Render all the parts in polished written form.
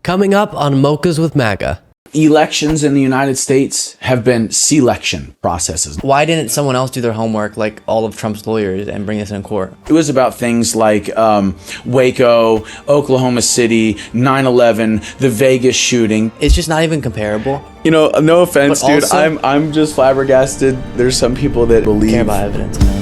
Coming up on Mochas with MAGA. Elections in the United States have been selection processes. Why didn't someone else do their homework like all of Trump's lawyers and bring this in court? It was about things like Waco, Oklahoma City, 9/11, the Vegas shooting. It's just not even comparable. You know, no offense, But dude. also- I'm just flabbergasted. There's some people that believe. Care about evidence, man.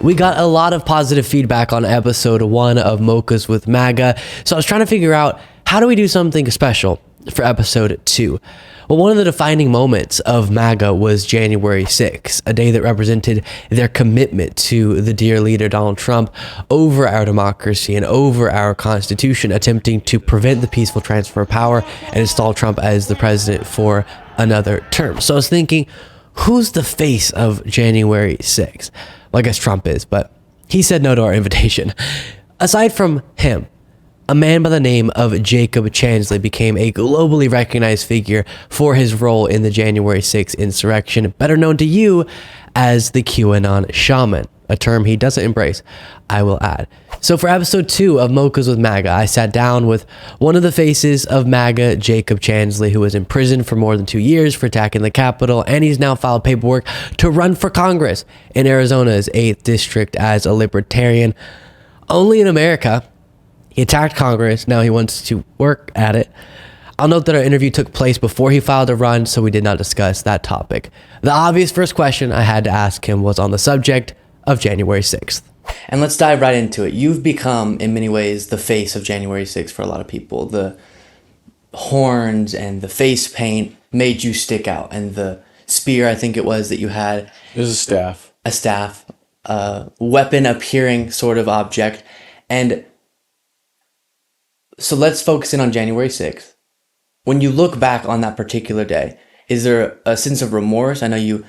We got a lot of positive feedback on episode 1 of Mochas with MAGA, so I was trying to figure out how do we do something special for episode 2. Well, one of the defining moments of MAGA was January 6th, a day that represented their commitment to the dear leader Donald Trump over our democracy and over our Constitution, attempting to prevent the peaceful transfer of power and install Trump as the president for another term. So I was thinking, who's the face of January 6th? Well, I guess Trump is, but he said no to our invitation. Aside from him, a man by the name of Jacob Chansley became a globally recognized figure for his role in the January 6th insurrection, better known to you as the QAnon Shaman, a term he doesn't embrace, I will add. So for episode 2 of Mochas with MAGA, I sat down with one of the faces of MAGA, Jacob Chansley, who was in prison for more than 2 years for attacking the Capitol, and he's now filed paperwork to run for Congress in Arizona's 8th district as a libertarian. Only in America, he attacked Congress, now he wants to work at it. I'll note that our interview took place before he filed a run, so we did not discuss that topic. The obvious first question I had to ask him was on the subject of January 6th. And let's dive right into it. You've become, in many ways, the face of January 6th for a lot of people. The horns and the face paint made you stick out. And the spear, I think it was, that you had. It was a staff. A staff. A weapon-appearing sort of object. And so let's focus in on January 6th. When you look back on that particular day, is there a sense of remorse? I know you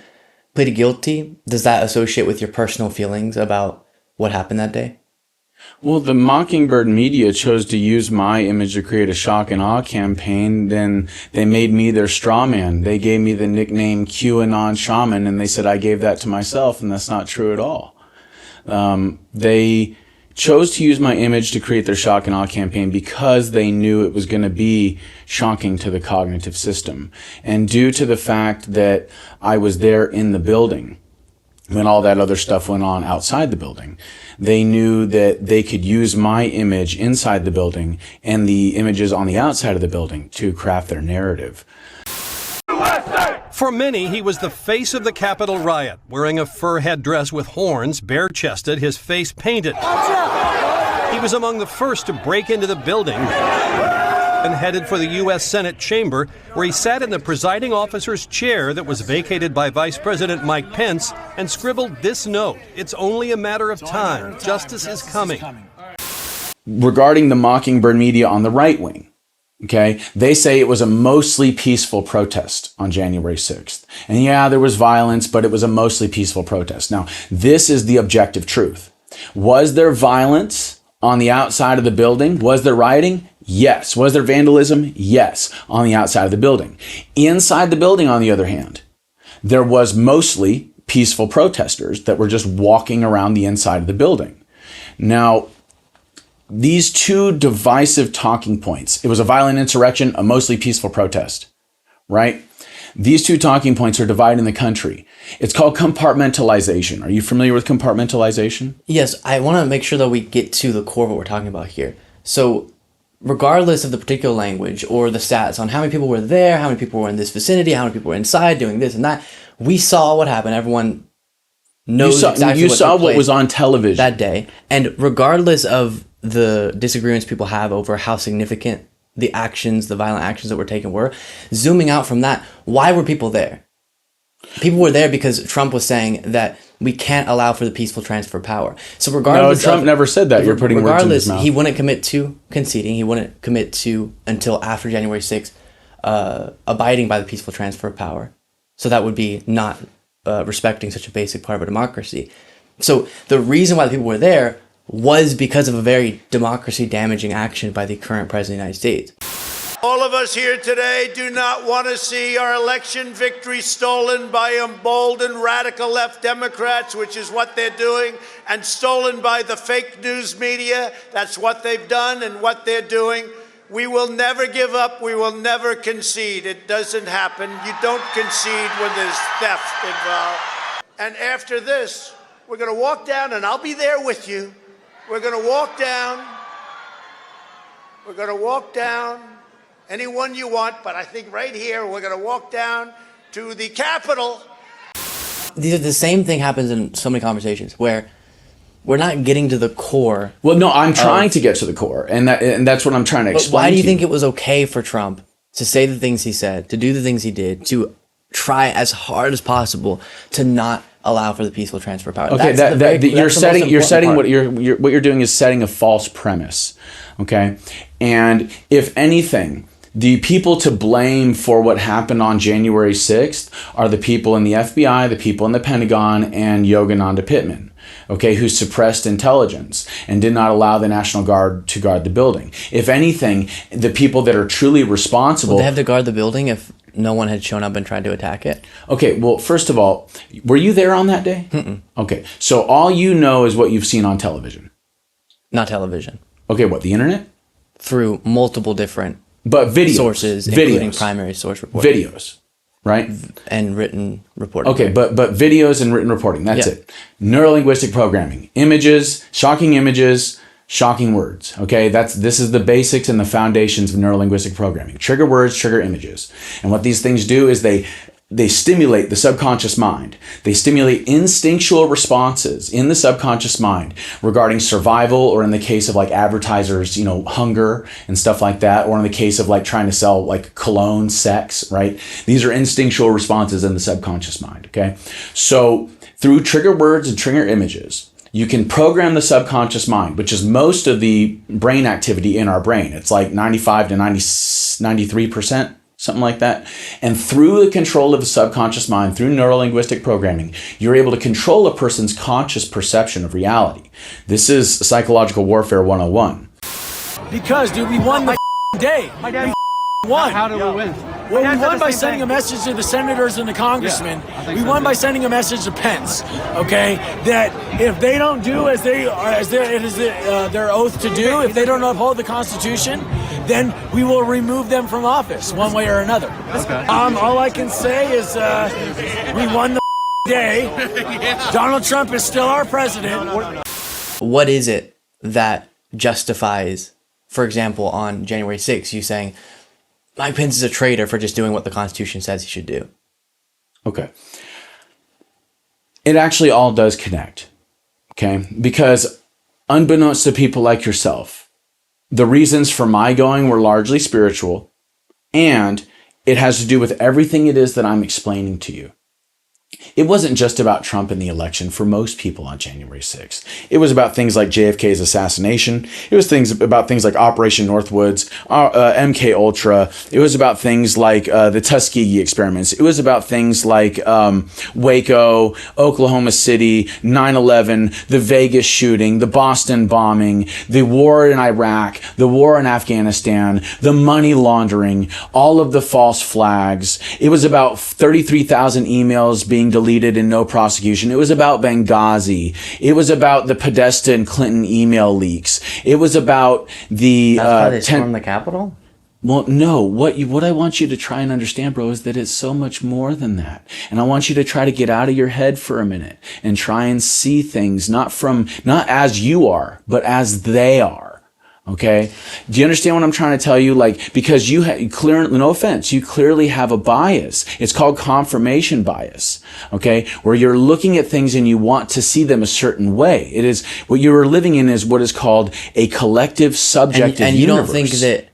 pleaded guilty. Does that associate with your personal feelings about what happened that day? Well, the Mockingbird media chose to use my image to create a shock and awe campaign. Then they made me their straw man. They gave me the nickname QAnon Shaman, and they said I gave that to myself, and that's not true at all. They chose to use my image to create their shock and awe campaign because they knew it was going to be shocking to the cognitive system. And due to the fact that I was there in the building when all that other stuff went on outside the building, they knew that they could use my image inside the building and the images on the outside of the building to craft their narrative. For many, he was the face of the Capital Riot, wearing a fur headdress with horns, bare-chested, his face painted. He was among the first to break into the building and headed for the U.S. Senate chamber, where he sat in the presiding officer's chair that was vacated by Vice President Mike Pence and scribbled this note: "It's only a matter of time. Justice is coming." Regarding the Mockingbird media on the right wing, okay, they say it was a mostly peaceful protest on January 6th. And yeah, there was violence, but it was a mostly peaceful protest. Now, this is the objective truth. Was there violence on the outside of the building? Was there rioting? Yes. Was there vandalism? Yes, on the outside of the building. Inside the building, on the other hand, there was mostly peaceful protesters that were just walking around the inside of the building. Now, these two divisive talking points, it was a violent insurrection, a mostly peaceful protest, right? These two talking points are dividing the country. It's called compartmentalization. Are you familiar with compartmentalization? Yes, I want to make sure that we get to the core of what we're talking about here. So regardless of the particular language or the stats on how many people were there, how many people were in this vicinity, how many people were inside doing this and that, we saw what happened. Everyone knows exactly you saw what was on television that day. And regardless of the disagreements people have over how significant the actions, the violent actions that were taken were, zooming out from that, why were people there? People were there because Trump was saying that we can't allow for the peaceful transfer of power. So regardless, no, Trump never said that. You're putting words in his mouth. He wouldn't commit to conceding. He wouldn't commit to, until after January 6th, abiding by the peaceful transfer of power. So that would be not respecting such a basic part of a democracy. So the reason why the people were there was because of a very democracy-damaging action by the current president of the United States. All of us here today do not want to see our election victory stolen by emboldened radical left Democrats, which is what they're doing, and stolen by the fake news media. That's what they've done and what they're doing. We will never give up. We will never concede. It doesn't happen. You don't concede when there's theft involved. And after this, we're going to walk down, and I'll be there with you. We're going to walk down. We're going to walk down. Anyone you want, but I think right here we're going to walk down to the Capitol. The same thing happens in so many conversations where we're not getting to the core. Well, no, I'm trying to get to the core, and that's what I'm trying to explain. But why do you think it was okay for Trump to say the things he said, to do the things he did, to try as hard as possible to not allow for the peaceful transfer of power? Okay, you're setting what you're doing is setting a false premise. Okay, and if anything, the people to blame for what happened on January 6th are the people in the FBI, the people in the Pentagon, and Yogananda Pittman, okay, who suppressed intelligence and did not allow the National Guard to guard the building. If anything, the people that are truly responsible... Would they have to guard the building if no one had shown up and tried to attack it? Okay, well, first of all, were you there on that day? Mm-mm. Okay, so all you know is what you've seen on television. Not television. Okay, what, the internet? Through multiple different sources, including primary source reporting. Videos, right? And written reporting. Okay, but videos and written reporting, that's it. Neurolinguistic programming. Images, shocking words. Okay, this is the basics and the foundations of neurolinguistic programming. Trigger words, trigger images. And what these things do is they stimulate the subconscious mind. They stimulate instinctual responses in the subconscious mind regarding survival, or in the case of like advertisers, hunger and stuff like that, or in the case of like trying to sell like cologne, sex, right? These are instinctual responses in the subconscious mind, okay? So through trigger words and trigger images, you can program the subconscious mind, which is most of the brain activity in our brain. It's like 95 to 93%. Something like that. And through the control of the subconscious mind, through neurolinguistic programming, you're able to control a person's conscious perception of reality. This is psychological warfare 101. Because, dude, we won the day. My dad won. How did we win? Well, we won by sending a message to the senators and the congressmen. We won by sending a message to Pence, okay, that if they don't do as it is their oath to do, if they don't uphold the Constitution, then we will remove them from office one way or another. Okay. All I can say is we won the day. Donald Trump is still our president. What is it that justifies, for example, on January 6th, you saying, Mike Pence is a traitor for just doing what the Constitution says he should do? Okay. It actually all does connect, okay? Because unbeknownst to people like yourself, the reasons for my going were largely spiritual, and it has to do with everything it is that I'm explaining to you. It wasn't just about Trump and the election for most people on January 6th. It was about things like JFK's assassination. It was about things like Operation Northwoods, MK Ultra. It was about things like the Tuskegee experiments. It was about things like Waco, Oklahoma City, 9/11, the Vegas shooting, the Boston bombing, the war in Iraq, the war in Afghanistan, the money laundering, all of the false flags. It was about 33,000 emails being deleted and no prosecution. It was about Benghazi. It was about the Podesta and Clinton email leaks. It was about the... That's why they stormed the Capitol? Well, no. What I want you to try and understand, bro, is that it's so much more than that. And I want you to try to get out of your head for a minute and try and see things not as you are, but as they are. Okay. Do you understand what I'm trying to tell you? Like, because you clearly, no offense, you clearly have a bias. It's called confirmation bias. Okay. Where you're looking at things and you want to see them a certain way. It is what you're living in is what is called a collective subjective and you universe. don't think that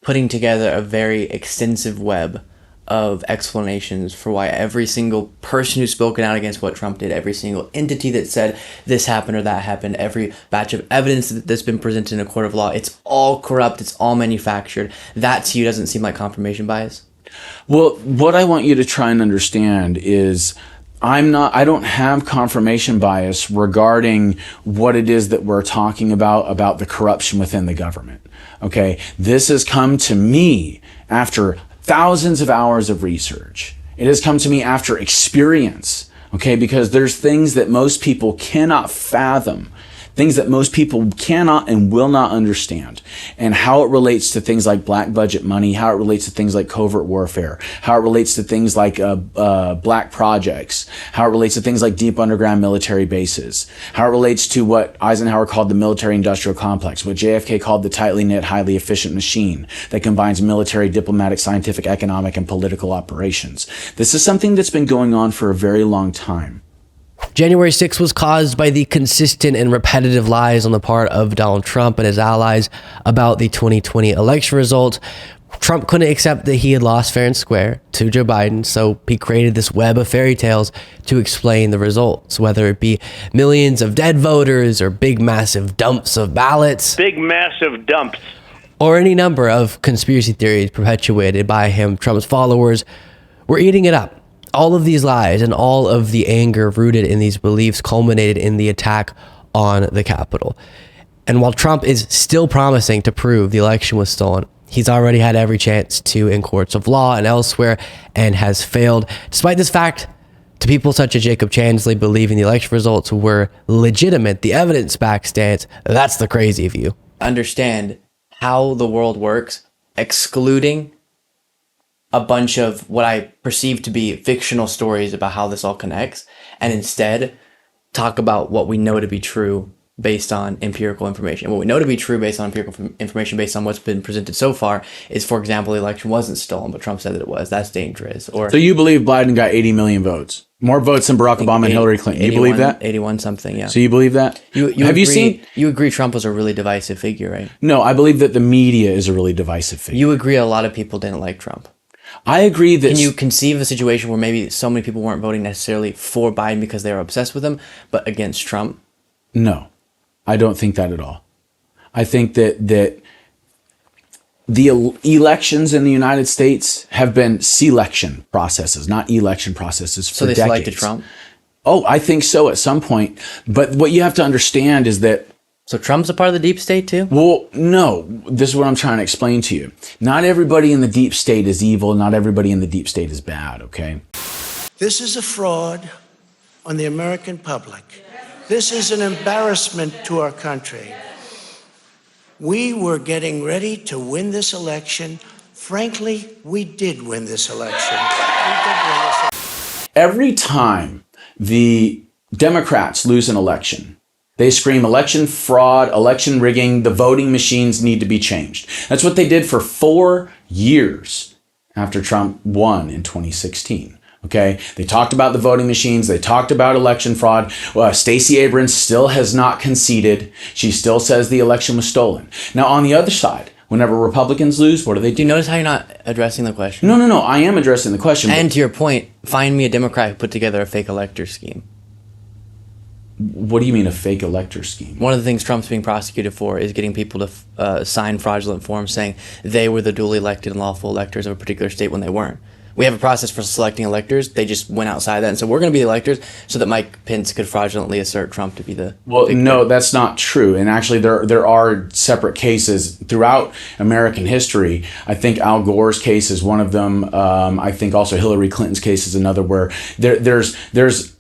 putting together a very extensive web of explanations for why every single person who's spoken out against what Trump did, every single entity that said this happened or that happened, every batch of evidence that's been presented in a court of law, it's all corrupt, it's all manufactured. That to you doesn't seem like confirmation bias? Well, what I want you to try and understand is I don't have confirmation bias regarding what it is that we're talking about the corruption within the government. Okay. This has come to me after thousands of hours of research. It has come to me after experience. Okay. Because there's things that most people cannot fathom, things that most people cannot and will not understand, and how it relates to things like black budget money, how it relates to things like covert warfare, how it relates to things like black projects, how it relates to things like deep underground military bases, how it relates to what Eisenhower called the military industrial complex, what JFK called the tightly knit, highly efficient machine that combines military, diplomatic, scientific, economic, and political operations. This is something that's been going on for a very long time. January 6th was caused by the consistent and repetitive lies on the part of Donald Trump and his allies about the 2020 election results. Trump couldn't accept that he had lost fair and square to Joe Biden, so he created this web of fairy tales to explain the results, whether it be millions of dead voters or big massive dumps of ballots. Big massive dumps. Or any number of conspiracy theories perpetuated by him. Trump's followers were eating it up. All of these lies and all of the anger rooted in these beliefs culminated in the attack on the Capitol. And while Trump is still promising to prove the election was stolen, he's already had every chance to in courts of law and elsewhere and has failed. Despite this fact, to people such as Jacob Chansley believing the election results were legitimate, the evidence backstands, that's the crazy view. Understand how the world works, excluding a bunch of what I perceive to be fictional stories about how this all connects, and instead talk about what we know to be true based on empirical information. What we know to be true based on empirical information, based on what's been presented so far, is, for example, the election wasn't stolen, but Trump said that it was. That's dangerous. Or so you believe Biden got 80 million votes? More votes than Barack Obama and Hillary Clinton. You believe that? 81 something, yeah. So you believe that? You agree Trump was a really divisive figure, right? No, I believe that the media is a really divisive figure. You agree a lot of people didn't like Trump. I agree that... Can you conceive of a situation where maybe so many people weren't voting necessarily for Biden because they were obsessed with him, but against Trump? No, I don't think that at all. I think that the elections in the United States have been selection processes, not election processes for decades. So they selected Trump? Oh, I think so at some point. But what you have to understand is that... So Trump's a part of the deep state too? Well, no. This is what I'm trying to explain to you. Not everybody in the deep state is evil. Not everybody in the deep state is bad, okay? This is a fraud on the American public. This is an embarrassment to our country. We were getting ready to win this election. Frankly, we did win this election. Every time the Democrats lose an election, they scream election fraud, election rigging, the voting machines need to be changed. That's what they did for 4 years after Trump won in 2016. Okay, they talked about the voting machines. They talked about election fraud. Stacey Abrams still has not conceded. She still says the election was stolen. Now, on the other side, whenever Republicans lose, what do they do? Do you notice how you're not addressing the question? No. I am addressing the question. And to your point, find me a Democrat who put together a fake elector scheme. What do you mean a fake elector scheme? One of the things Trump's being prosecuted for is getting people to sign fraudulent forms saying they were the duly elected and lawful electors of a particular state when they weren't. We have a process for selecting electors. They just went outside that and said, we're going to be the electors so that Mike Pence could fraudulently assert Trump to be the... Well, no, that's not true. And actually, there are separate cases throughout American history. I think Al Gore's case is one of them. I think also Hillary Clinton's case is another, where there's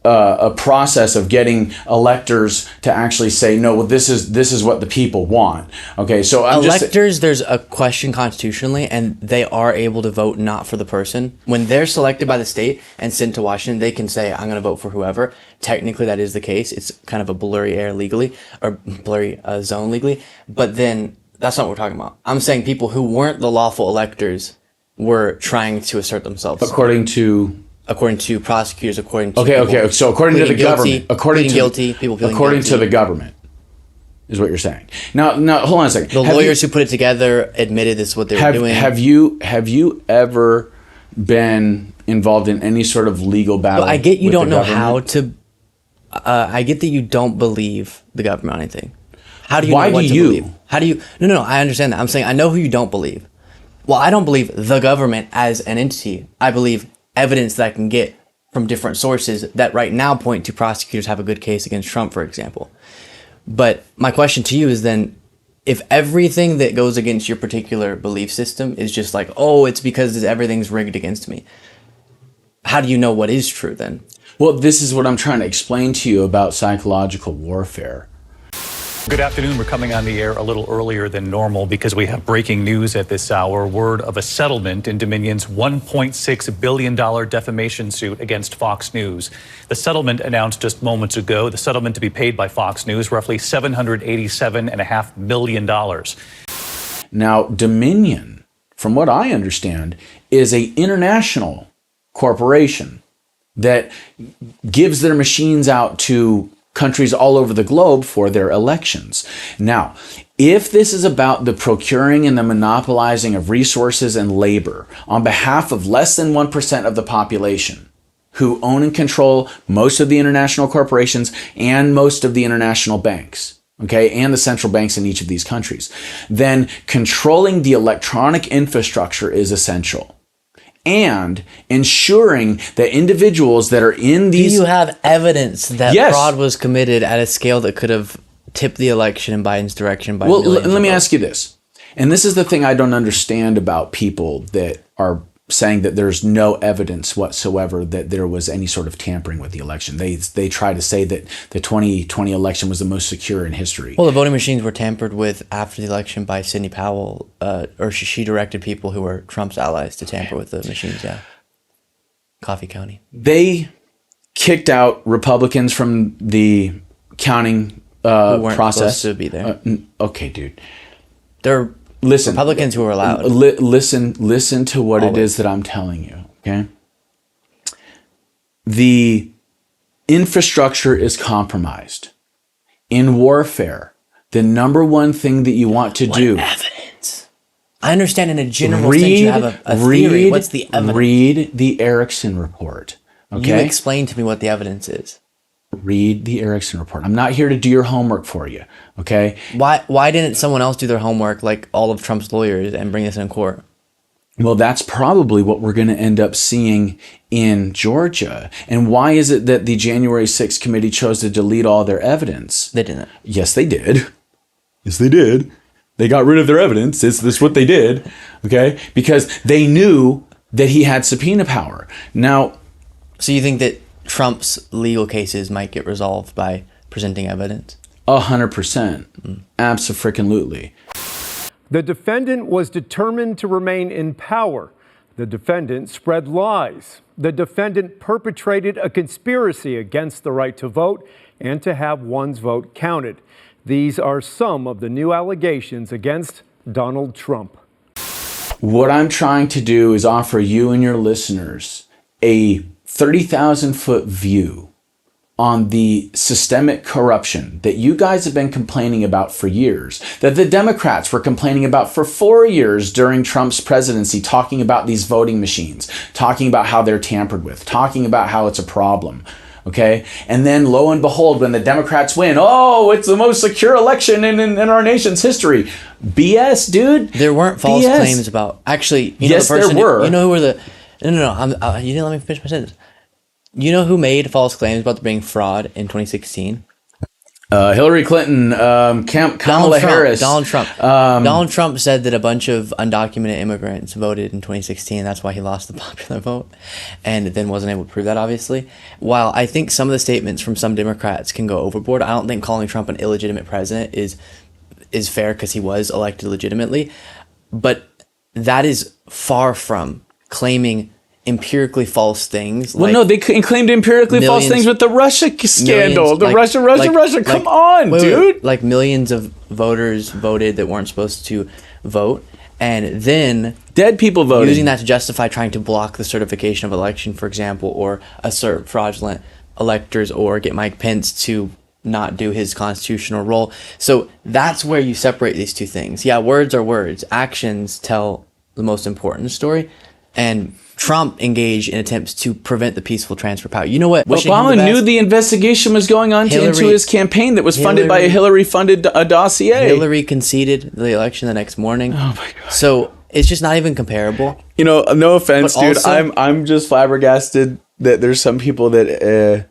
a process of getting electors to actually say, no, well, this is what the people want. Okay, so electors, there's a question constitutionally, and they are able to vote not for the person. When they're selected by the state and sent to Washington, they can say, I'm going to vote for whoever. Technically, that is the case. It's kind of a blurry area legally, or blurry zone legally. But then that's not what we're talking about. I'm saying people who weren't the lawful electors were trying to assert themselves. According to prosecutors, according to okay. So according to the government, according to the government, is what you're saying. Now, hold on a second. The lawyers who put it together admitted this is what they were doing. Have you ever been involved in any sort of legal battle? Well, I get you don't know how to. I get that you don't believe the government on anything. How do you? Why know what do to you? Believe? How do you? No. I understand that. I'm saying I know who you don't believe. Well, I don't believe the government as an entity. I believe evidence that I can get from different sources that right now point to prosecutors have a good case against Trump, for example. But my question to you is then, if everything that goes against your particular belief system is just like, oh, it's because everything's rigged against me, how do you know what is true then? Well, this is what I'm trying to explain to you about psychological warfare. Good afternoon. We're coming on the air a little earlier than normal because we have breaking news at this hour. Word of a settlement in Dominion's $1.6 billion defamation suit against Fox News. The settlement announced just moments ago, the settlement to be paid by Fox News, roughly $787.5 million. Now, Dominion, from what I understand, is an international corporation that gives their machines out to countries all over the globe for their elections. Now, if this is about the procuring and the monopolizing of resources and labor on behalf of less than 1% of the population who own and control most of the international corporations and most of the international banks, okay, and the central banks in each of these countries, then controlling the electronic infrastructure is essential. And ensuring that individuals that are in these... Do you have evidence that Yes. fraud was committed at a scale that could have tipped the election in Biden's direction by Well, millions let me of ask you this. And this is the thing I don't understand about people that are saying that there's no evidence whatsoever that there was any sort of tampering with the election. They try to say that the 2020 election was the most secure in history. Well, the voting machines were tampered with after the election by Sidney Powell, or she directed people who were Trump's allies to tamper with the machines, yeah. Coffee County. They kicked out Republicans from the counting Who weren't process. supposed to be there. Okay, dude. They're Listen, Republicans who were allowed. Listen to what Always. it is that I'm telling you, okay? The infrastructure is compromised. In warfare, the number one thing that you want to do... Evidence. I understand in a general sense you have a theory. What's the evidence? Read the Erickson report, okay? You explain to me what the evidence is. Read the Erickson report. I'm not here to do your homework for you, okay? Why didn't someone else do their homework like all of Trump's lawyers and bring this in court? Well, that's probably what we're going to end up seeing in Georgia. And why is it that the January 6th committee chose to delete all their evidence? They didn't. Yes, they did. Yes, they did. They got rid of their evidence. This is what they did, okay? Because they knew that he had subpoena power. Now, So you think that Trump's legal cases might get resolved by presenting evidence? 100%. Abso-freaking-lutely. The defendant was determined to remain in power. The defendant spread lies. The defendant perpetrated a conspiracy against the right to vote and to have one's vote counted. These are some of the new allegations against Donald Trump. What I'm trying to do is offer you and your listeners a 30,000-foot view on the systemic corruption that you guys have been complaining about for years, that the Democrats were complaining about for 4 years during Trump's presidency, talking about these voting machines, talking about how they're tampered with, talking about how it's a problem. Okay. And then lo and behold, when the Democrats win, oh, it's the most secure election in our nation's history. BS, dude. There weren't false BS. claims about. Actually, you know Yes, the person. there were. You know who were the. No. You didn't let me finish my sentence. You know who made false claims about there being fraud in 2016? Hillary Clinton, Kamala Harris. Donald Trump. Donald Trump said that a bunch of undocumented immigrants voted in 2016. That's why he lost the popular vote, and then wasn't able to prove that, obviously. While I think some of the statements from some Democrats can go overboard, I don't think calling Trump an illegitimate president is fair because he was elected legitimately. But that is far from claiming empirically false things. Well, no, they claimed empirically false things with the Russia scandal. Russia. Come on, dude. Wait, like millions of voters voted that weren't supposed to vote. And then dead people voting. Using that to justify trying to block the certification of election, for example, or assert fraudulent electors or get Mike Pence to not do his constitutional role. So that's where you separate these two things. Yeah, words are words. Actions tell the most important story. And Trump engaged in attempts to prevent the peaceful transfer of power. You know what? Obama knew the investigation was going on into his campaign that was funded by a Hillary-funded dossier. Hillary conceded the election the next morning. Oh my God. So it's just not even comparable. You know, no offense, But dude. also- I'm just flabbergasted that there's some people that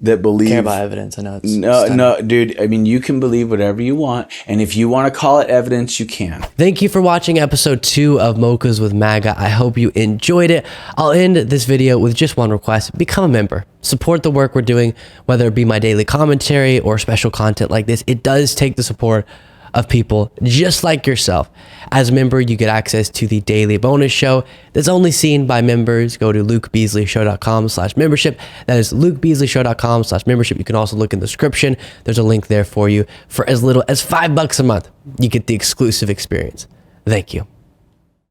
believe Care about evidence. I know it's no, stunning. no, dude. I mean, you can believe whatever you want, and if you want to call it evidence, you can. Thank you for watching episode 2 of Mochas with MAGA. I hope you enjoyed it. I'll end this video with just one request. Become a member. Support the work we're doing, whether it be my daily commentary or special content like this. It does take the support of people just like yourself. As a member, you get access to the daily bonus show that's only seen by members. Go to lukebeasleyshow.com/membership. That is lukebeasleyshow.com/membership. You can also look in the description. There's a link there for you. For as little as $5 a month, you get the exclusive experience. Thank you.